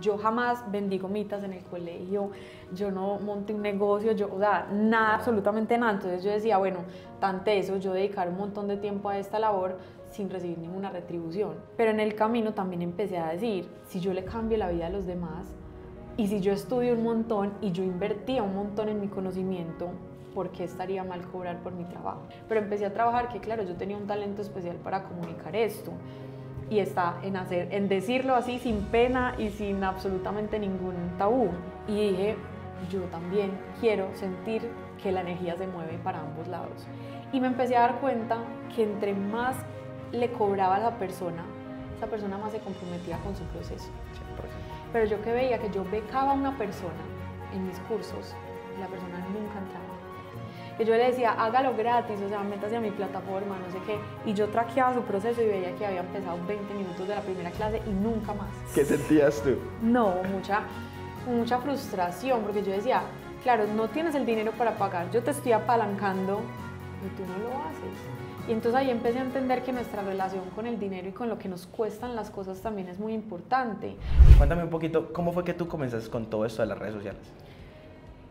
yo jamás vendí gomitas en el colegio, yo no monté un negocio, o sea, nada, absolutamente nada. Entonces yo decía, bueno, tanto eso, yo dedicar un montón de tiempo a esta labor sin recibir ninguna retribución. Pero en el camino también empecé a decir, si yo le cambio la vida a los demás, y si yo estudio un montón y yo invertía un montón en mi conocimiento, ¿por qué estaría mal cobrar por mi trabajo? Pero empecé a trabajar que, claro, yo tenía un talento especial para comunicar esto. Y está en decirlo así sin pena y sin absolutamente ningún tabú. Y dije, yo también quiero sentir que la energía se mueve para ambos lados. Y me empecé a dar cuenta que entre más le cobraba a esa persona más se comprometía con su proceso. 100%. Pero yo que veía que yo becaba a una persona en mis cursos, la persona nunca entraba. Que yo le decía, hágalo gratis, o sea, métase a mi plataforma, no sé qué. Y yo traqueaba su proceso y veía que había empezado 20 minutos de la primera clase y nunca más. ¿Qué sentías tú? No, mucha frustración, porque yo decía, claro, no tienes el dinero para pagar, yo te estoy apalancando y tú no lo haces. Y entonces ahí empecé a entender que nuestra relación con el dinero y con lo que nos cuestan las cosas también es muy importante. Cuéntame un poquito, ¿cómo fue que tú comenzaste con todo esto de las redes sociales?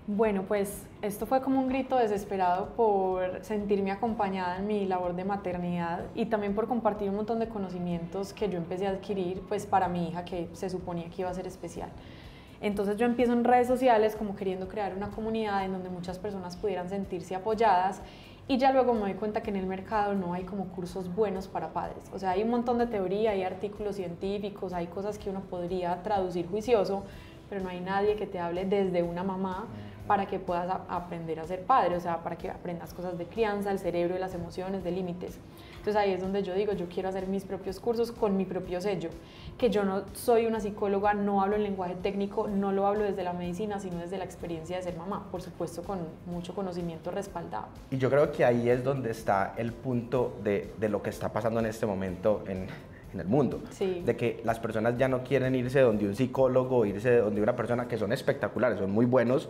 Bueno, pues esto fue como un grito desesperado por sentirme acompañada en mi labor de maternidad y también por compartir un montón de conocimientos que yo empecé a adquirir pues para mi hija, que se suponía que iba a ser especial. Entonces yo empiezo en redes sociales como queriendo crear una comunidad en donde muchas personas pudieran sentirse apoyadas, y ya luego me doy cuenta que en el mercado no hay como cursos buenos para padres. O sea, hay un montón de teoría, hay artículos científicos, hay cosas que uno podría traducir juicioso, pero no hay nadie que te hable desde una mamá para que puedas aprender a ser padre, o sea, para que aprendas cosas de crianza, el cerebro, de las emociones, de límites. Entonces ahí es donde yo digo, yo quiero hacer mis propios cursos con mi propio sello, que yo no soy una psicóloga, no hablo en lenguaje técnico, no lo hablo desde la medicina, sino desde la experiencia de ser mamá, por supuesto con mucho conocimiento respaldado. Y yo creo que ahí es donde está el punto de lo que está pasando en este momento en el mundo, sí. De que las personas ya no quieren irse donde un psicólogo, irse donde una persona, que son espectaculares, son muy buenos,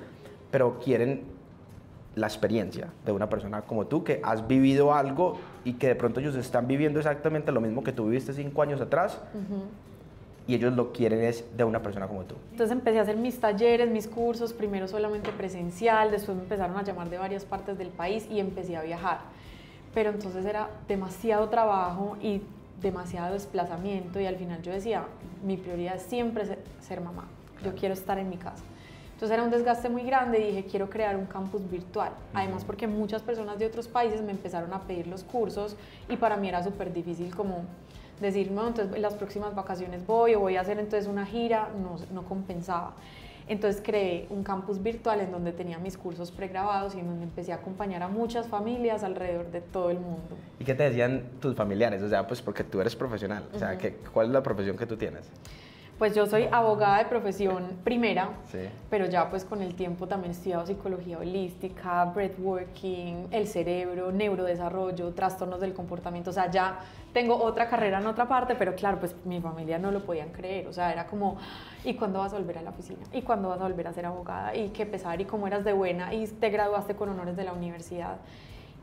pero quieren la experiencia de una persona como tú, que has vivido algo y que de pronto ellos están viviendo exactamente lo mismo que tú viviste 5 años atrás, y ellos lo quieren es de una persona como tú. Entonces empecé a hacer mis talleres, mis cursos, primero solamente presencial, después me empezaron a llamar de varias partes del país y empecé a viajar. Pero entonces era demasiado trabajo y demasiado desplazamiento, y al final yo decía, mi prioridad es siempre ser mamá, yo quiero estar en mi casa. Entonces era un desgaste muy grande y dije, quiero crear un campus virtual. Además porque muchas personas de otros países me empezaron a pedir los cursos y para mí era súper difícil como decir, no, entonces en las próximas vacaciones voy o voy a hacer entonces una gira, no compensaba. Entonces creé un campus virtual en donde tenía mis cursos pregrabados y en donde empecé a acompañar a muchas familias alrededor de todo el mundo. ¿Y qué te decían tus familiares? O sea, pues porque tú eres profesional, o sea, ¿cuál es la profesión que tú tienes? Pues yo soy abogada de profesión primera, sí. Pero ya pues con el tiempo también he estudiado psicología holística, breathworking, el cerebro, neurodesarrollo, trastornos del comportamiento, o sea, ya tengo otra carrera en otra parte, pero claro, pues mi familia no lo podían creer, o sea, era como, ¿y cuándo vas a volver a la oficina? ¿Y cuándo vas a volver a ser abogada? ¿Y qué pesar? ¿Y cómo eras de buena? ¿Y te graduaste con honores de la universidad?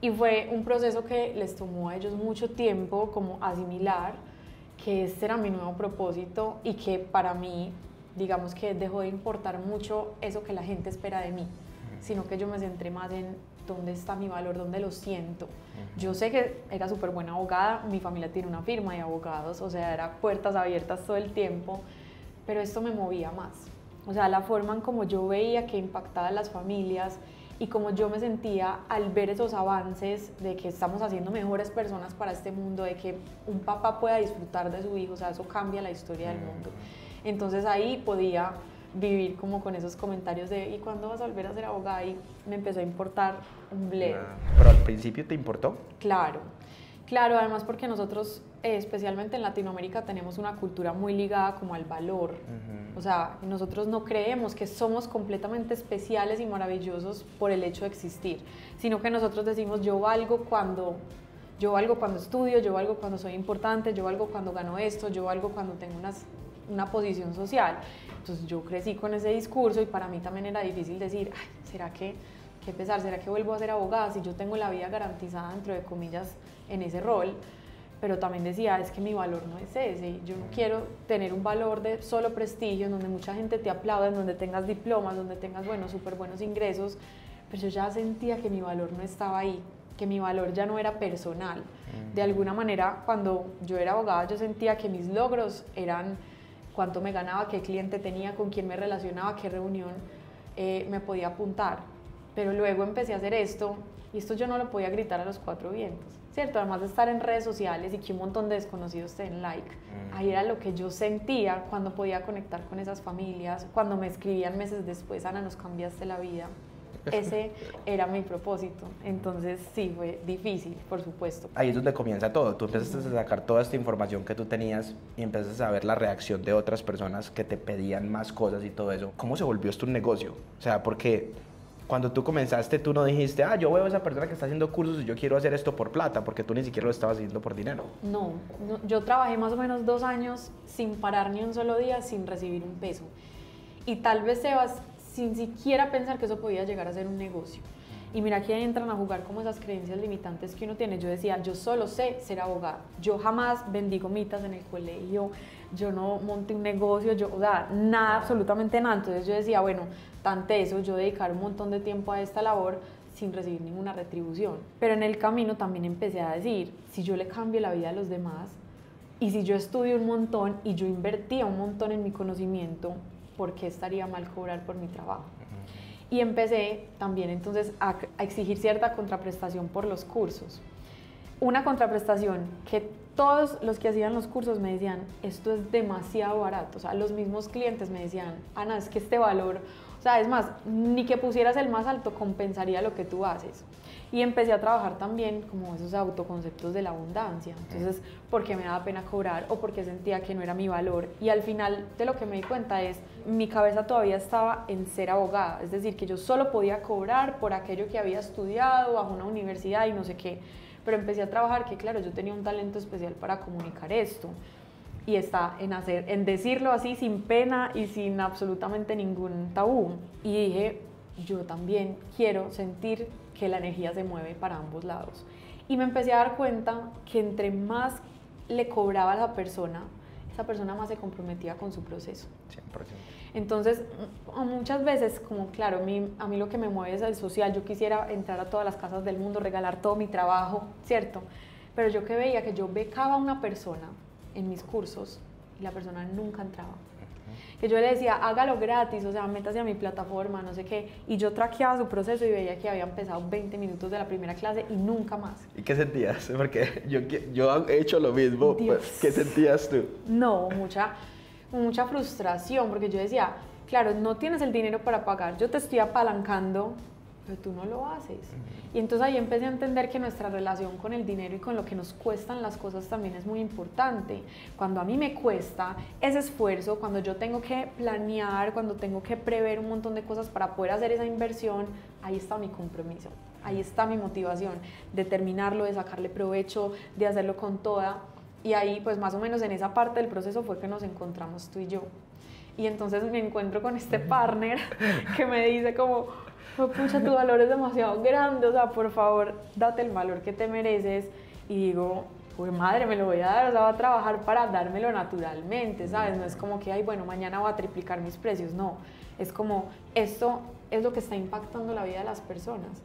Y fue un proceso que les tomó a ellos mucho tiempo como asimilar que este era mi nuevo propósito y que para mí, digamos que dejó de importar mucho eso que la gente espera de mí, sino que yo me centré más en dónde está mi valor, dónde lo siento. Yo sé que era súper buena abogada, mi familia tiene una firma de abogados, o sea, era puertas abiertas todo el tiempo, pero esto me movía más. O sea, la forma en como yo veía que impactaba a las familias y como yo me sentía al ver esos avances de que estamos haciendo mejores personas para este mundo, de que un papá pueda disfrutar de su hijo, o sea, eso cambia la historia del mundo. Entonces ahí podía vivir como con esos comentarios de ¿y cuándo vas a volver a ser abogada? Y me empezó a importar un bledo. ¿Pero al principio te importó? Claro, claro, además porque nosotros, especialmente en Latinoamérica, tenemos una cultura muy ligada como al valor. O sea, nosotros no creemos que somos completamente especiales y maravillosos por el hecho de existir, sino que nosotros decimos yo valgo cuando estudio, yo valgo cuando soy importante, yo valgo cuando gano esto, yo valgo cuando tengo una posición social. Entonces yo crecí con ese discurso y para mí también era difícil decir, ay, ¿será que qué pesar? ¿Será que vuelvo a ser abogada si yo tengo la vida garantizada, dentro de comillas, en ese rol? pero también decía, es que mi valor no es ese, yo no quiero tener un valor de solo prestigio, en donde mucha gente te aplaude, en donde tengas diplomas, donde tengas, bueno, súper buenos ingresos, pero yo ya sentía que mi valor no estaba ahí, que mi valor ya no era personal. De alguna manera, cuando yo era abogada, yo sentía que mis logros eran cuánto me ganaba, qué cliente tenía, con quién me relacionaba, qué reunión me podía apuntar. Pero luego empecé a hacer esto, y esto yo no lo podía gritar a los cuatro vientos, ¿cierto? Además de estar en redes sociales y que un montón de desconocidos te den like. Ahí era lo que yo sentía cuando podía conectar con esas familias, cuando me escribían meses después, Ana, nos cambiaste la vida. Ese era mi propósito. Entonces sí, fue difícil, por supuesto. Ahí es donde comienza todo. Tú empiezas a sacar toda esta información que tú tenías y empiezas a ver la reacción de otras personas que te pedían más cosas y todo eso. ¿Cómo se volvió esto un negocio? O sea, porque cuando tú comenzaste, tú no dijiste, yo veo a esa persona que está haciendo cursos y yo quiero hacer esto por plata, porque tú ni siquiera lo estabas haciendo por dinero. No, yo trabajé más o menos 2 años sin parar ni un solo día, sin recibir un peso. Y tal vez, Sebas, sin siquiera pensar que eso podía llegar a ser un negocio. Y mira que entran a jugar como esas creencias limitantes que uno tiene. Yo decía, yo solo sé ser abogada. Yo jamás vendí gomitas en el colegio, yo no monté un negocio, o sea, nada, absolutamente nada. Entonces yo decía, bueno, tanto eso, yo dedicar un montón de tiempo a esta labor sin recibir ninguna retribución. Pero en el camino también empecé a decir, si yo le cambio la vida a los demás, y si yo estudio un montón y yo invertía un montón en mi conocimiento, ¿por qué estaría mal cobrar por mi trabajo? Y empecé también entonces a exigir cierta contraprestación por los cursos. Una contraprestación que todos los que hacían los cursos me decían, esto es demasiado barato. O sea, los mismos clientes me decían, Ana, es que este valor, o sea, es más, ni que pusieras el más alto compensaría lo que tú haces. Y empecé a trabajar también como esos autoconceptos de la abundancia. Entonces, ¿por qué me daba pena cobrar o porque sentía que no era mi valor? Y al final de lo que me di cuenta es, mi cabeza todavía estaba en ser abogada. Es decir, que yo solo podía cobrar por aquello que había estudiado bajo una universidad y no sé qué. Pero empecé a trabajar que, claro, yo tenía un talento especial para comunicar esto. Y está en decirlo así sin pena y sin absolutamente ningún tabú. Y dije, yo también quiero sentir que la energía se mueve para ambos lados. Y me empecé a dar cuenta que entre más le cobraba a esa persona más se comprometía con su proceso. 100%. Entonces, muchas veces, como claro, a mí lo que me mueve es el social, yo quisiera entrar a todas las casas del mundo, regalar todo mi trabajo, ¿cierto? Pero yo que veía que yo becaba a una persona en mis cursos y la persona nunca entraba. Que yo le decía, hágalo gratis, o sea, métase a mi plataforma, no sé qué, y yo traqueaba su proceso y veía que había empezado 20 minutos de la primera clase y nunca más. ¿Y qué sentías? Porque yo he hecho lo mismo. Dios. ¿Qué sentías tú? No, mucha frustración, porque yo decía, claro, no tienes el dinero para pagar, yo te estoy apalancando, pero tú no lo haces. Y entonces ahí empecé a entender que nuestra relación con el dinero y con lo que nos cuestan las cosas también es muy importante. Cuando a mí me cuesta ese esfuerzo, cuando yo tengo que planear, cuando tengo que prever un montón de cosas para poder hacer esa inversión, ahí está mi compromiso, ahí está mi motivación de terminarlo, de sacarle provecho, de hacerlo con toda. Y ahí, pues más o menos en esa parte del proceso fue que nos encontramos tú y yo. Y entonces me encuentro con este partner que me dice como, oh, pucha, tu valor es demasiado grande, o sea, por favor, date el valor que te mereces. Y digo, pues madre, me lo voy a dar, o sea, voy a trabajar para dármelo naturalmente, ¿sabes? No es como que, ay, bueno, mañana voy a triplicar mis precios, no. Es como, esto es lo que está impactando la vida de las personas.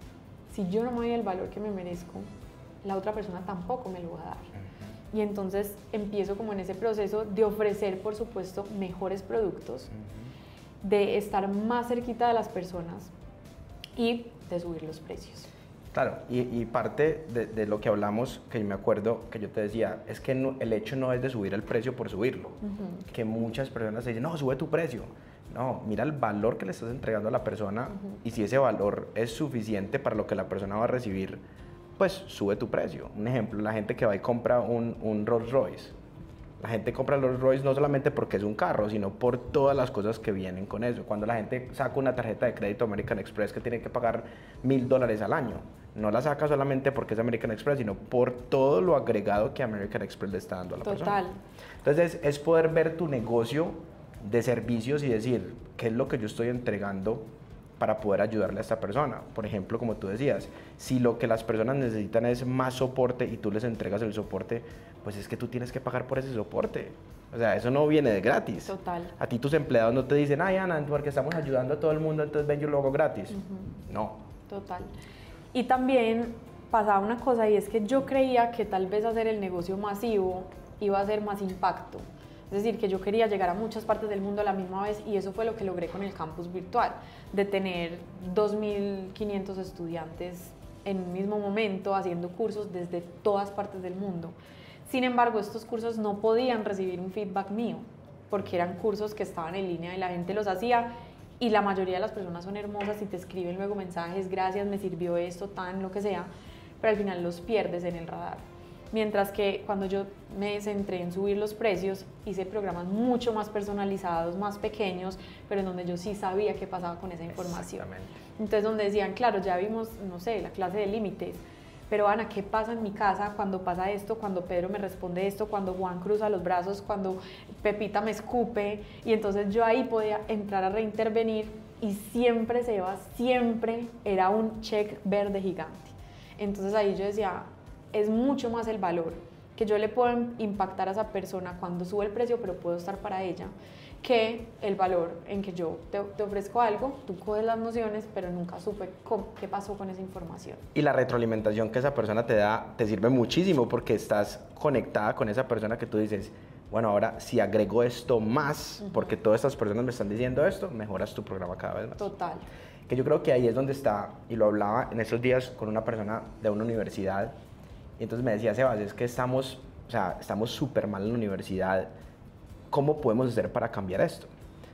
Si yo no me doy el valor que me merezco, la otra persona tampoco me lo va a dar. Y entonces empiezo como en ese proceso de ofrecer, por supuesto, mejores productos, de estar más cerquita de las personas y de subir los precios. Claro, y parte de lo que hablamos, que yo me acuerdo que yo te decía, es que no, el hecho no es de subir el precio por subirlo, que muchas personas dicen, no, sube tu precio. No, mira el valor que le estás entregando a la persona y si ese valor es suficiente para lo que la persona va a recibir, pues sube tu precio. Un ejemplo, la gente que va y compra un Rolls Royce. La gente compra el Rolls Royce no solamente porque es un carro, sino por todas las cosas que vienen con eso. Cuando la gente saca una tarjeta de crédito American Express que tiene que pagar $1,000 al año, no la saca solamente porque es American Express, sino por todo lo agregado que American Express le está dando a la persona. Total. Entonces es poder ver tu negocio de servicios y decir, ¿qué es lo que yo estoy entregando para poder ayudarle a esta persona? Por ejemplo, como tú decías, si lo que las personas necesitan es más soporte y tú les entregas el soporte, pues es que tú tienes que pagar por ese soporte. O sea, eso no viene de gratis. Total. A ti tus empleados no te dicen, ay, Ana, porque estamos ayudando a todo el mundo, entonces ven, yo lo hago gratis. No. Total. Y también pasaba una cosa, y es que yo creía que tal vez hacer el negocio masivo iba a hacer más impacto. Es decir, que yo quería llegar a muchas partes del mundo a la misma vez, y eso fue lo que logré con el campus virtual, de tener 2.500 estudiantes en un mismo momento haciendo cursos desde todas partes del mundo. Sin embargo, estos cursos no podían recibir un feedback mío, porque eran cursos que estaban en línea y la gente los hacía, y la mayoría de las personas son hermosas y te escriben luego mensajes, gracias, me sirvió esto, tan, lo que sea, pero al final los pierdes en el radar. Mientras que cuando yo me centré en subir los precios, hice programas mucho más personalizados, más pequeños, pero en donde yo sí sabía qué pasaba con esa información. Entonces, donde decían, claro, ya vimos, no sé, la clase de límites, pero Ana, ¿qué pasa en mi casa cuando pasa esto, cuando Pedro me responde esto, cuando Juan cruza los brazos, cuando Pepita me escupe? Y entonces yo ahí podía entrar a reintervenir, y siempre, Sebas, siempre era un check verde gigante. Entonces ahí yo decía, es mucho más el valor que yo le puedo impactar a esa persona cuando sube el precio, pero puedo estar para ella, que el valor en que yo te ofrezco algo, tú coges las nociones, pero nunca supe qué pasó con esa información. Y la retroalimentación que esa persona te da te sirve muchísimo, porque estás conectada con esa persona que tú dices, bueno, ahora si agrego esto más, porque todas estas personas me están diciendo esto, mejoras tu programa cada vez más. Total. Que yo creo que ahí es donde está, y lo hablaba en estos días con una persona de una universidad, y entonces me decía, Sebas, es que estamos súper mal en la universidad, ¿cómo podemos hacer para cambiar esto?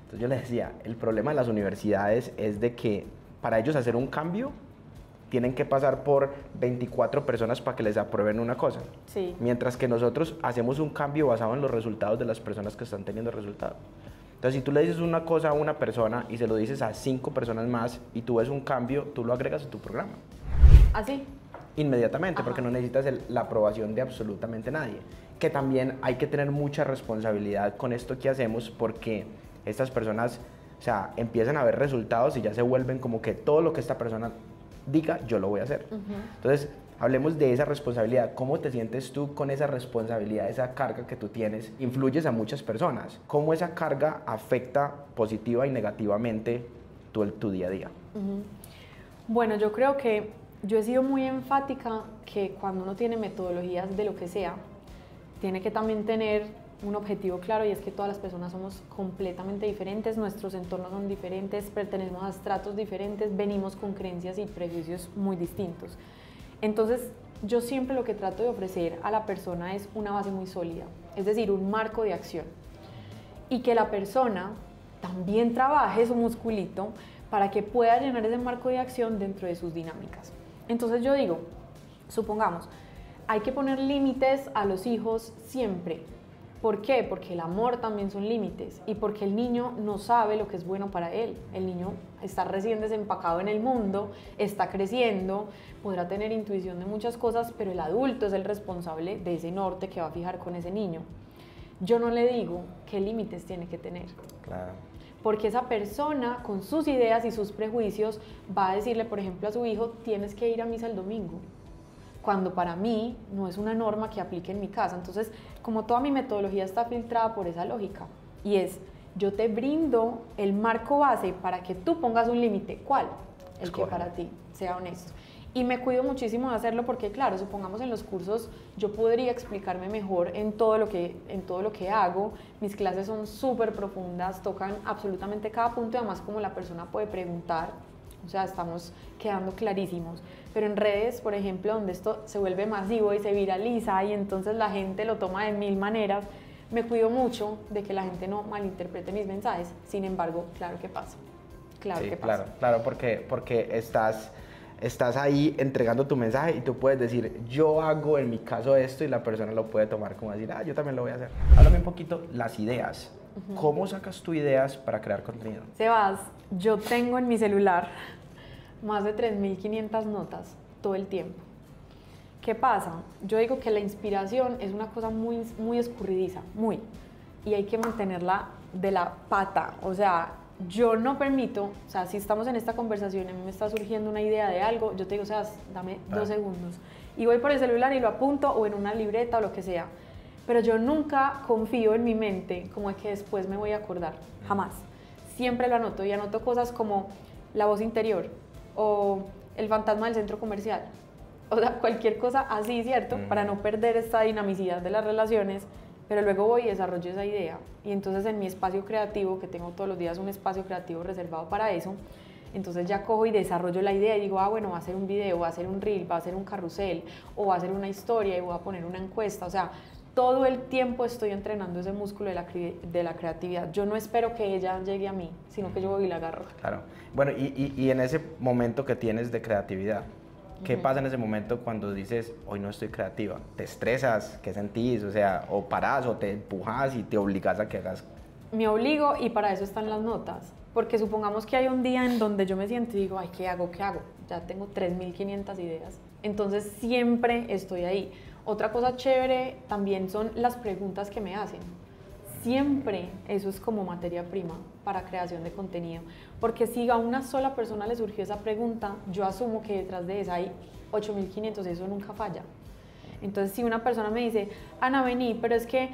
Entonces yo le decía, el problema de las universidades es de que para ellos hacer un cambio tienen que pasar por 24 personas para que les aprueben una cosa. Sí. Mientras que nosotros hacemos un cambio basado en los resultados de las personas que están teniendo resultados. Entonces, si tú le dices una cosa a una persona y se lo dices a 5 personas más y tú ves un cambio, tú lo agregas a tu programa. ¿Así? Inmediatamente, Ajá. porque no necesitas la aprobación de absolutamente nadie. Que también hay que tener mucha responsabilidad con esto que hacemos, porque estas personas, o sea, empiezan a ver resultados y ya se vuelven como que todo lo que esta persona diga, yo lo voy a hacer. Entonces, hablemos de esa responsabilidad. ¿Cómo te sientes tú con esa responsabilidad, esa carga que tú tienes? Influyes a muchas personas. ¿Cómo esa carga afecta positiva y negativamente tu día a día? Bueno, yo creo que yo he sido muy enfática que cuando uno tiene metodologías de lo que sea, tiene que también tener un objetivo claro, y es que todas las personas somos completamente diferentes, nuestros entornos son diferentes, pertenecemos a estratos diferentes, venimos con creencias y prejuicios muy distintos. Entonces, yo siempre lo que trato de ofrecer a la persona es una base muy sólida, es decir, un marco de acción, y que la persona también trabaje su musculito para que pueda llenar ese marco de acción dentro de sus dinámicas. Entonces yo digo, supongamos, hay que poner límites a los hijos siempre. ¿Por qué? Porque el amor también son límites, y porque el niño no sabe lo que es bueno para él. El niño está recién desempacado en el mundo, está creciendo, podrá tener intuición de muchas cosas, pero el adulto es el responsable de ese norte que va a fijar con ese niño. Yo no le digo qué límites tiene que tener. Claro. Porque esa persona, con sus ideas y sus prejuicios, va a decirle, por ejemplo, a su hijo, tienes que ir a misa el domingo, cuando para mí no es una norma que aplique en mi casa. Entonces, como toda mi metodología está filtrada por esa lógica, y es, yo te brindo el marco base para que tú pongas un límite. ¿Cuál? El que para ti sea honesto. Y me cuido muchísimo de hacerlo, porque claro, supongamos en los cursos yo podría explicarme mejor en todo lo que hago. Mis clases son súper profundas, tocan absolutamente cada punto, y además como la persona puede preguntar, o sea, estamos quedando clarísimos. Pero en redes, por ejemplo, donde esto se vuelve masivo y se viraliza y entonces la gente lo toma de 1000 maneras, me cuido mucho de que la gente no malinterprete mis mensajes. Sin embargo, claro que pasa. Claro Sí, que pasa. claro, porque estás ahí entregando tu mensaje y tú puedes decir, yo hago en mi caso esto, y la persona lo puede tomar como decir, yo también lo voy a hacer. Háblame un poquito las ideas. ¿Cómo sacas tú ideas para crear contenido? Sebas, yo tengo en mi celular más de 3.500 notas todo el tiempo. ¿Qué pasa? Yo digo que la inspiración es una cosa muy, muy escurridiza, y hay que mantenerla de la pata. O sea, yo no permito, o sea, si estamos en esta conversación y a mí me está surgiendo una idea de algo, yo te digo, o sea, dame 2 segundos. Y voy por el celular y lo apunto, o en una libreta o lo que sea. pero yo nunca confío en mi mente como de que después me voy a acordar, jamás. Siempre lo anoto y anoto cosas como la voz interior o el fantasma del centro comercial, o sea, cualquier cosa así, ¿cierto? Para no perder esta dinamicidad de las relaciones, pero luego voy y desarrollo esa idea. Y entonces en mi espacio creativo, que tengo todos los días un espacio creativo reservado para eso, entonces ya cojo y desarrollo la idea y digo, ah, bueno, va a ser un video, va a ser un reel, va a ser un carrusel, o va a ser una historia y voy a poner una encuesta, o sea, todo el tiempo estoy entrenando ese músculo de la creatividad. Yo no espero que ella llegue a mí, sino que yo voy y la agarro. Claro. Bueno, y en ese momento que tienes de creatividad, ¿qué pasa en ese momento cuando dices, hoy no estoy creativa? ¿Te estresas? ¿Qué sentís? O sea, o parás o te empujas y te obligas a que hagas. Me obligo y para eso están las notas. Porque supongamos que hay un día en donde yo me siento y digo, ay, ¿qué hago? ¿Qué hago? Ya tengo 3.500 ideas. Entonces siempre estoy ahí. Otra cosa chévere también son las preguntas que me hacen. Siempre eso es como materia prima para creación de contenido. Porque si a una sola persona le surgió esa pregunta, yo asumo que detrás de esa hay 8.500 y eso nunca falla. Entonces, si una persona me dice, Ana, vení, pero es que,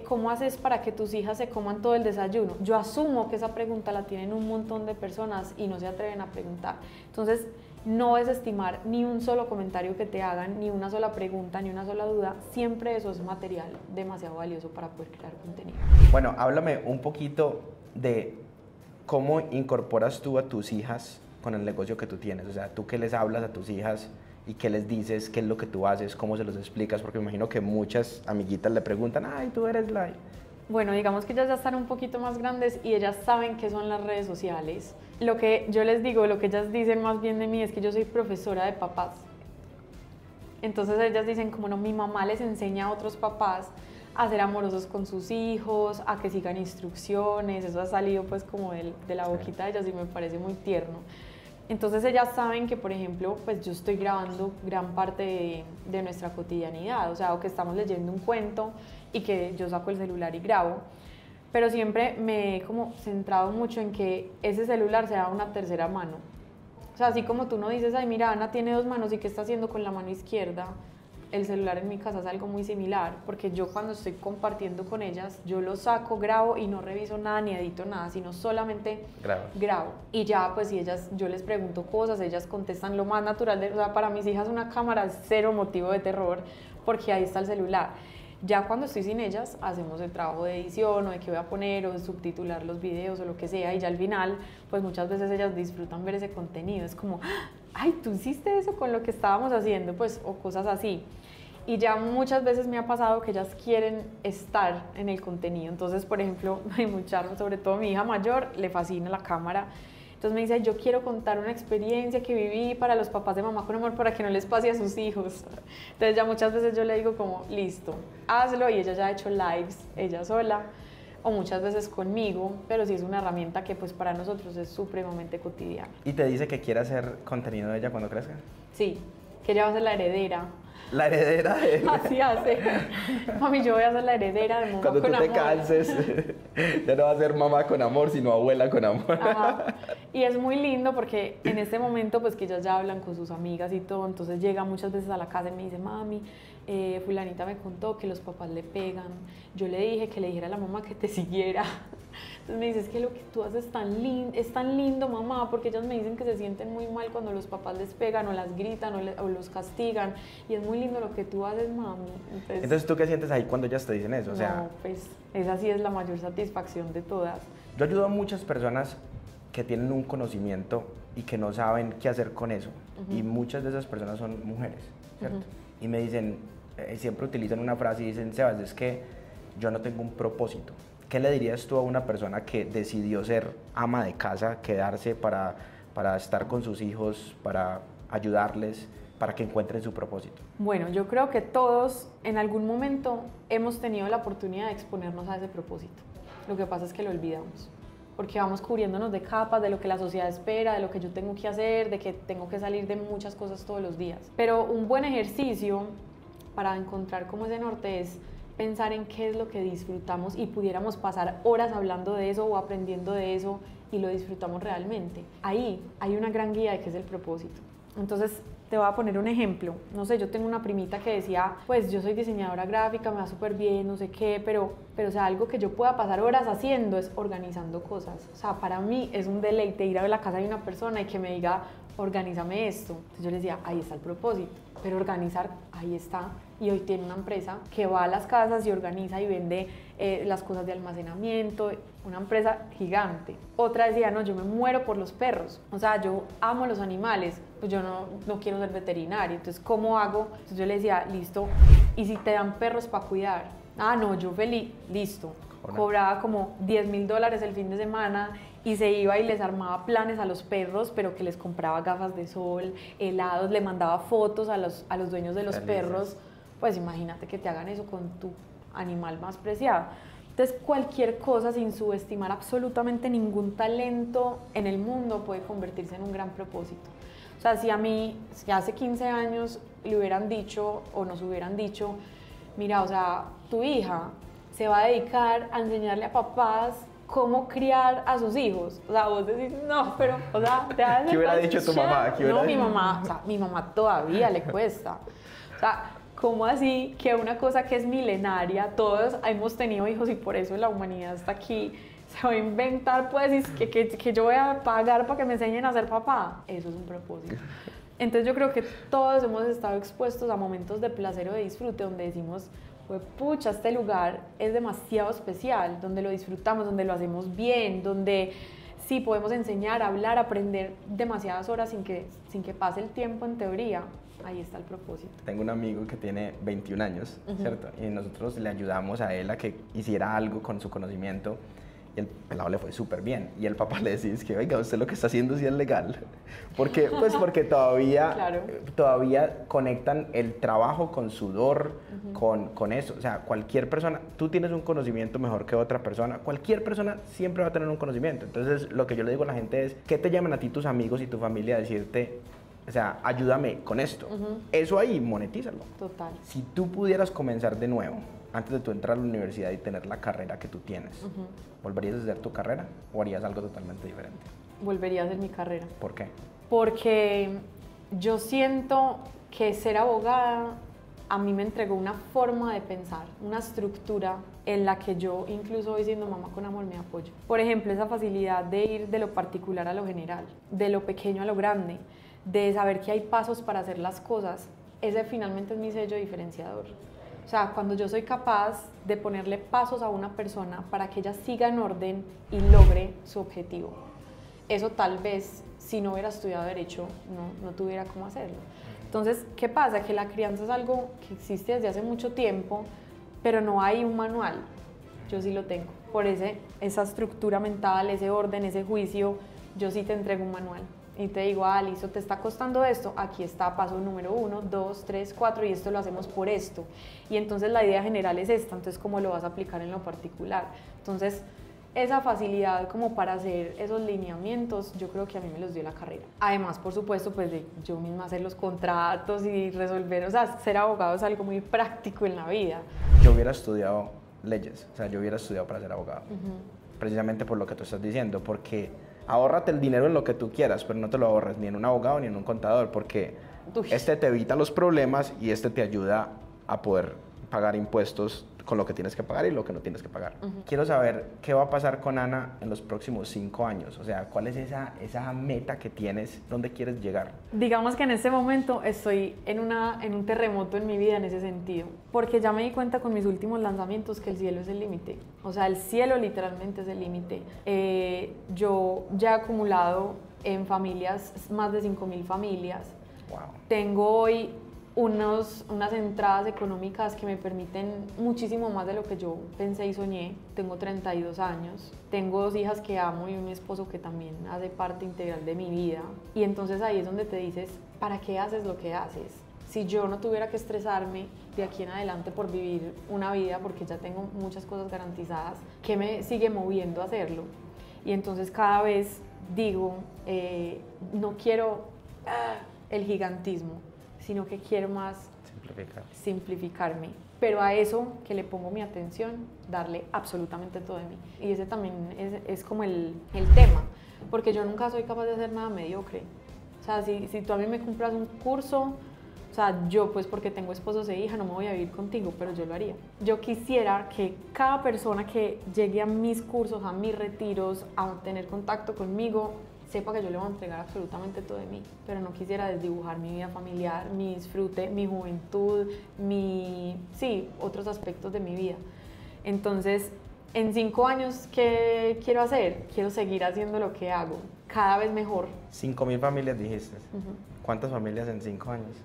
¿cómo haces para que tus hijas se coman todo el desayuno? Yo asumo que esa pregunta la tienen un montón de personas y no se atreven a preguntar. Entonces, no desestimar ni un solo comentario que te hagan, ni una sola pregunta, ni una sola duda. Siempre eso es material demasiado valioso para poder crear contenido. Bueno, háblame un poquito de cómo incorporas tú a tus hijas con el negocio que tú tienes. O sea, tú qué les hablas a tus hijas y qué les dices, qué es lo que tú haces, cómo se los explicas, porque me imagino que muchas amiguitas le preguntan, ay, tú eres la... Bueno, digamos que ellas ya están un poquito más grandes y ellas saben qué son las redes sociales. Lo que yo les digo, lo que ellas dicen más bien de mí es que yo soy profesora de papás. Entonces ellas dicen como no, mi mamá les enseña a otros papás a ser amorosos con sus hijos, a que sigan instrucciones, eso ha salido pues como de la boquita de ellas y me parece muy tierno. Entonces ellas saben que, por ejemplo, pues yo estoy grabando gran parte de nuestra cotidianidad, o sea, o que estamos leyendo un cuento y que yo saco el celular y grabo, pero siempre me he como centrado mucho en que ese celular sea una tercera mano. O sea, así como tú no dices, ay, mira, Ana tiene dos manos y ¿qué está haciendo con la mano izquierda? El celular en mi casa es algo muy similar, porque yo cuando estoy compartiendo con ellas, yo lo saco, grabo y no reviso nada ni edito nada, sino solamente grabo. Y ya, pues si ellas, yo les pregunto cosas, ellas contestan lo más natural. O sea, para mis hijas una cámara es cero motivo de terror, porque ahí está el celular. Ya cuando estoy sin ellas, hacemos el trabajo de edición o de qué voy a poner o de subtitular los videos o lo que sea, y ya al final, pues muchas veces ellas disfrutan ver ese contenido. Es como, ay, tú hiciste eso con lo que estábamos haciendo, pues, o cosas así. Y ya muchas veces me ha pasado que ellas quieren estar en el contenido. Entonces, por ejemplo, hay muchas, sobre todo mi hija mayor, le fascina la cámara. Entonces me dice, yo quiero contar una experiencia que viví para los papás de Mamá con Amor para que no les pase a sus hijos. Entonces ya muchas veces yo le digo como, listo, hazlo, y ella ya ha hecho lives, ella sola, o muchas veces conmigo, pero sí es una herramienta que pues para nosotros es supremamente cotidiana. ¿Y te dice que quiere hacer contenido de ella cuando crezca? Sí, que ella va a ser la heredera. La heredera de... Así hace. Mami, yo voy a ser la heredera de Mamá Cuando con tú Amor. te canses, ya no va a ser mamá con amor, sino abuela con amor. Ajá. Y es muy lindo porque en este momento, pues que ellas ya hablan con sus amigas y todo, entonces llega muchas veces a la casa y me dice, mami, fulanita me contó que los papás le pegan, yo le dije que le dijera a la mamá que te siguiera. Entonces me dice, es que lo que tú haces es tan lindo, mamá, porque ellas me dicen que se sienten muy mal cuando los papás les pegan o las gritan o los castigan, y es muy lindo lo que tú haces, mami. Entonces, ¿tú qué sientes ahí cuando ellas te dicen eso? O sea, no, pues esa sí es la mayor satisfacción de todas. yo ayudo a muchas personas que tienen un conocimiento y que no saben qué hacer con eso. Y muchas de esas personas son mujeres, ¿cierto? Y me dicen, siempre utilizan una frase y dicen, Sebas, es que yo no tengo un propósito. ¿Qué le dirías tú a una persona que decidió ser ama de casa, quedarse para estar con sus hijos, para ayudarles, para que encuentren su propósito? Bueno, yo creo que todos en algún momento hemos tenido la oportunidad de exponernos a ese propósito. Lo que pasa es que lo olvidamos, porque vamos cubriéndonos de capas, de lo que la sociedad espera, de lo que yo tengo que hacer, de que tengo que salir de muchas cosas todos los días. Pero un buen ejercicio para encontrar como ese norte es pensar en qué es lo que disfrutamos y pudiéramos pasar horas hablando de eso o aprendiendo de eso y lo disfrutamos realmente. Ahí hay una gran guía de qué es el propósito. Entonces, Te voy a poner un ejemplo. No sé, yo tengo una primita que decía, pues yo soy diseñadora gráfica, me va súper bien, no sé qué, pero o sea, algo que yo pueda pasar horas haciendo es organizando cosas. O sea, para mí es un deleite ir a la casa de una persona y que me diga, organízame esto. Entonces yo le decía, ahí está el propósito, pero organizar, ahí está. Y hoy tiene una empresa que va a las casas y organiza y vende las cosas de almacenamiento, una empresa gigante. Otra decía, no, yo me muero por los perros, o sea, yo amo los animales, pues yo no quiero ser veterinario, entonces ¿cómo hago? Entonces yo le decía, listo, ¿y si te dan perros para cuidar? Ah, no, yo feliz, listo. Cobraba como $10.000 el fin de semana y se iba y les armaba planes a los perros, pero que les compraba gafas de sol, helados, le mandaba fotos a los dueños de los perros. Pues imagínate que te hagan eso con tu animal más preciado. Entonces cualquier cosa, sin subestimar absolutamente ningún talento en el mundo, puede convertirse en un gran propósito. O sea, si a mí, si hace 15 años le hubieran dicho o nos hubieran dicho, mira, o sea, tu hija se va a dedicar a enseñarle a papás cómo criar a sus hijos. O sea, vos decís, no, pero, o sea, te haces. ¿Qué hubiera dicho tu mamá? No, mi mamá, o sea, mi mamá todavía le cuesta. O sea, ¿cómo así que una cosa que es milenaria, todos hemos tenido hijos y por eso la humanidad está aquí, se va a inventar, pues, que yo voy a pagar para que me enseñen a ser papá? Eso es un propósito. Entonces yo creo que todos hemos estado expuestos a momentos de placer o de disfrute donde decimos, pues pucha, este lugar es demasiado especial, donde lo disfrutamos, donde lo hacemos bien, donde sí podemos enseñar, hablar, aprender demasiadas horas sin que pase el tiempo en teoría. Ahí está el propósito. Tengo un amigo que tiene 21 años, ¿cierto? Y nosotros le ayudamos a él a que hiciera algo con su conocimiento y el pelado le fue súper bien. Y el papá le decía, es que, oiga, usted lo que está haciendo sí es legal. Porque todavía, claro, todavía conectan el trabajo con sudor, con eso. O sea, cualquier persona, tú tienes un conocimiento mejor que otra persona, cualquier persona siempre va a tener un conocimiento. Entonces, lo que yo le digo a la gente es, ¿qué te llaman a ti tus amigos y tu familia a decirte, o sea, ayúdame con esto? Eso ahí, monetízalo. Total. Si tú pudieras comenzar de nuevo, antes de tú entrar a la universidad y tener la carrera que tú tienes, ¿volverías a hacer tu carrera o harías algo totalmente diferente? Volvería a hacer mi carrera. ¿Por qué? Porque yo siento que ser abogada a mí me entregó una forma de pensar, una estructura en la que yo, incluso hoy siendo mamá con amor, me apoyo. Por ejemplo, esa facilidad de ir de lo particular a lo general, de lo pequeño a lo grande, de saber que hay pasos para hacer las cosas, ese finalmente es mi sello diferenciador. O sea, cuando yo soy capaz de ponerle pasos a una persona para que ella siga en orden y logre su objetivo, eso tal vez, si no hubiera estudiado Derecho, no tuviera cómo hacerlo. Entonces, ¿qué pasa? Que la crianza es algo que existe desde hace mucho tiempo, pero no hay un manual. Yo sí lo tengo. Por esa estructura mental, ese orden, ese juicio, yo sí te entrego un manual. Y te digo, ah, listo, te está costando esto, aquí está paso número 1, 2, 3, 4 y esto lo hacemos por esto. Y entonces la idea general es esta, entonces ¿cómo lo vas a aplicar en lo particular? Entonces, esa facilidad como para hacer esos lineamientos, yo creo que a mí me los dio la carrera. Además, por supuesto, pues de yo misma hacer los contratos y resolver, o sea, ser abogado es algo muy práctico en la vida. Yo hubiera estudiado leyes, o sea, yo hubiera estudiado para ser abogado, precisamente por lo que tú estás diciendo, porque ahórrate el dinero en lo que tú quieras, pero no te lo ahorres ni en un abogado ni en un contador, porque este te evita los problemas y este te ayuda a poder pagar impuestos con lo que tienes que pagar y lo que no tienes que pagar. Quiero saber qué va a pasar con Ana en los próximos 5 años, o sea, ¿cuál es esa meta que tienes? ¿Dónde quieres llegar? Digamos que en este momento estoy en un terremoto en mi vida en ese sentido, porque ya me di cuenta con mis últimos lanzamientos que el cielo es el límite, o sea, el cielo literalmente es el límite. Yo ya he acumulado en familias más de 5.000 familias. Wow. Tengo hoy unas entradas económicas que me permiten muchísimo más de lo que yo pensé y soñé. Tengo 32 años, tengo 2 hijas que amo y un esposo que también hace parte integral de mi vida. Y entonces ahí es donde te dices, ¿para qué haces lo que haces? Si yo no tuviera que estresarme de aquí en adelante por vivir una vida, porque ya tengo muchas cosas garantizadas, ¿qué me sigue moviendo a hacerlo? Y entonces cada vez digo, no quiero el gigantismo, sino que quiero más simplificarme. Pero a eso que le pongo mi atención, darle absolutamente todo de mí. Y ese también es como el tema, porque yo nunca soy capaz de hacer nada mediocre. O O sea, si tú a mí me compras un curso, o sea, yo pues porque tengo esposos e hija no me voy a vivir contigo, pero yo lo haría. Yo quisiera que cada persona que llegue a mis cursos, a mis retiros, a tener contacto conmigo, sepa que yo le voy a entregar absolutamente todo de mí, pero no quisiera desdibujar mi vida familiar, mi disfrute, mi juventud, sí, otros aspectos de mi vida. Entonces, en 5 años, ¿qué quiero hacer? Quiero seguir haciendo lo que hago, cada vez mejor. 5.000 familias dijiste. ¿Cuántas familias en 5 años?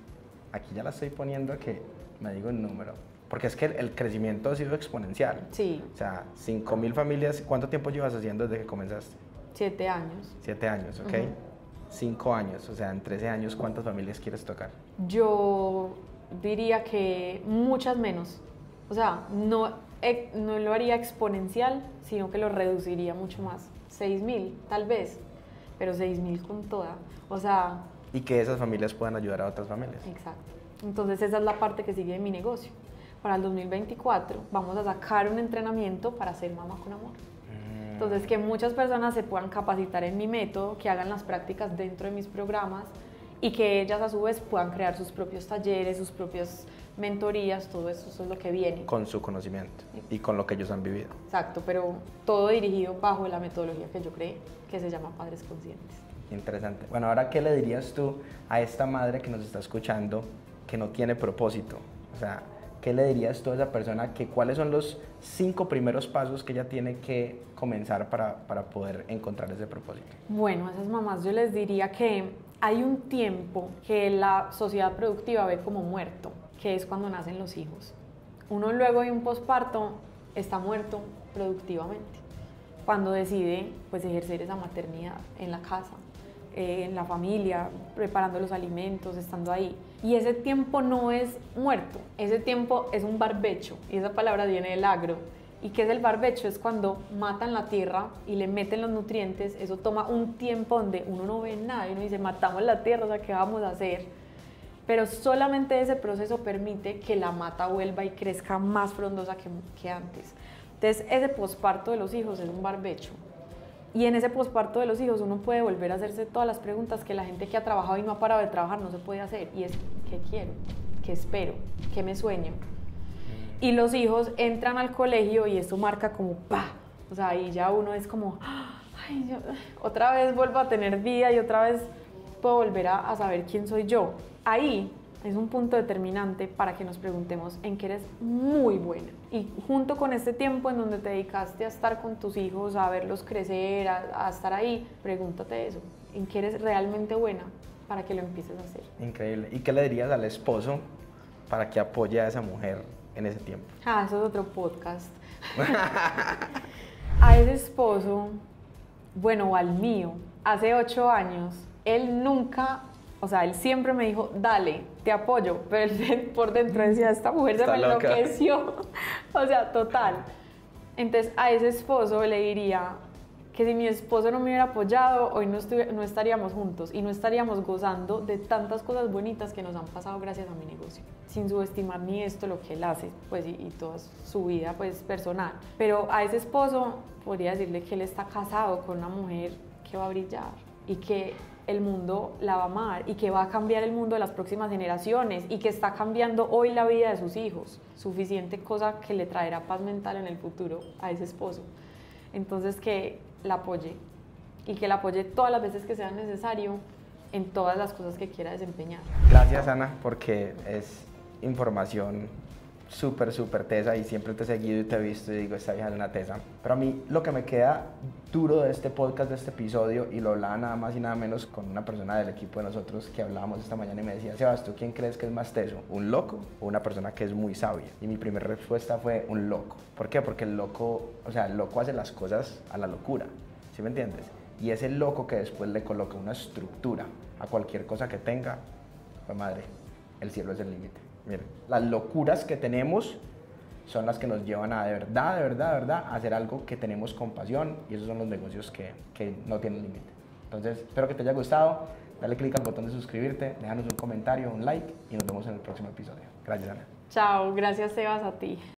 Aquí ya la estoy poniendo que me digo un número, porque es que el crecimiento ha sido exponencial. Sí. O sea, 5.000 familias, ¿cuánto tiempo llevas haciendo desde que comenzaste? 7 años. 7 años, ok. 5 años, o sea, en 13 años, ¿cuántas familias quieres tocar? Yo diría que muchas menos. O sea, no lo haría exponencial, sino que lo reduciría mucho más. 6.000, tal vez, pero 6.000 con toda. O sea... Y que esas familias puedan ayudar a otras familias. Exacto. Entonces esa es la parte que sigue de mi negocio. Para el 2024 vamos a sacar un entrenamiento para ser mamá con amor. Entonces, que muchas personas se puedan capacitar en mi método, que hagan las prácticas dentro de mis programas y que ellas a su vez puedan crear sus propios talleres, sus propias mentorías, todo eso es lo que viene. Con su conocimiento y con lo que ellos han vivido. Exacto, pero todo dirigido bajo la metodología que yo creé, que se llama Padres Conscientes. Interesante. Bueno, ahora, ¿qué le dirías tú a esta madre que nos está escuchando que no tiene propósito? O sea, ¿qué le dirías tú a esa persona que cuáles son los 5 primeros pasos que ella tiene que comenzar para poder encontrar ese propósito? Bueno, a esas mamás yo les diría que hay un tiempo que la sociedad productiva ve como muerto, que es cuando nacen los hijos. Uno luego de un posparto está muerto productivamente, cuando decide pues ejercer esa maternidad en la casa, en la familia, preparando los alimentos, estando ahí. Y ese tiempo no es muerto, ese tiempo es un barbecho, y esa palabra viene del agro. ¿Y qué es el barbecho? Es cuando matan la tierra y le meten los nutrientes. Eso toma un tiempo donde uno no ve nada y uno dice, matamos la tierra, o sea, ¿qué vamos a hacer? Pero solamente ese proceso permite que la mata vuelva y crezca más frondosa que antes. Entonces, ese posparto de los hijos es un barbecho. Y en ese posparto de los hijos uno puede volver a hacerse todas las preguntas que la gente que ha trabajado y no ha parado de trabajar no se puede hacer. Y es, ¿qué quiero? ¿Qué espero? ¿Qué me sueño? Y los hijos entran al colegio y esto marca como ¡pah! O sea, ahí ya uno es como, ay, yo otra vez vuelvo a tener vida y otra vez puedo volver a saber quién soy yo. Ahí es un punto determinante para que nos preguntemos en qué eres muy buena. Y junto con este tiempo en donde te dedicaste a estar con tus hijos, a verlos crecer, a estar ahí, pregúntate eso, en qué eres realmente buena para que lo empieces a hacer. Increíble. ¿Y qué le dirías al esposo para que apoye a esa mujer en ese tiempo? Eso es otro podcast. A ese esposo, bueno, o al mío, hace 8 años, él nunca, o sea, él siempre me dijo, dale, te apoyo, pero él por dentro decía, esta mujer se me enloqueció. O sea, total. Entonces, a ese esposo le diría que si mi esposo no me hubiera apoyado, hoy no estaríamos juntos y no estaríamos gozando de tantas cosas bonitas que nos han pasado gracias a mi negocio, sin subestimar ni esto, lo que él hace, pues, y toda su vida, pues, personal. Pero a ese esposo podría decirle que él está casado con una mujer que va a brillar y que el mundo la va a amar y que va a cambiar el mundo de las próximas generaciones y que está cambiando hoy la vida de sus hijos. Suficiente cosa que le traerá paz mental en el futuro a ese esposo. Entonces, que la apoye y que la apoye todas las veces que sea necesario en todas las cosas que quiera desempeñar. Gracias, Ana, porque es información súper tesa y siempre te he seguido y te he visto y digo, esta vieja es una tesa. Pero a mí lo que me queda duro de este podcast, de este episodio, y lo hablaba nada más y nada menos con una persona del equipo de nosotros que hablábamos esta mañana y me decía, Sebas, ¿tú quién crees que es más teso? ¿Un loco o una persona que es muy sabia? Y mi primera respuesta fue un loco. ¿Por qué? Porque el loco, o sea, el loco hace las cosas a la locura, ¿sí me entiendes? Y es el loco que después le coloca una estructura a cualquier cosa que tenga. Pues madre, el cielo es el límite. Miren, las locuras que tenemos son las que nos llevan a de verdad a hacer algo que tenemos con pasión, y esos son los negocios que no tienen límite. Entonces, espero que te haya gustado, dale click al botón de suscribirte, déjanos un comentario, un like y nos vemos en el próximo episodio. Gracias, Ana. Chao, gracias Sebas a ti.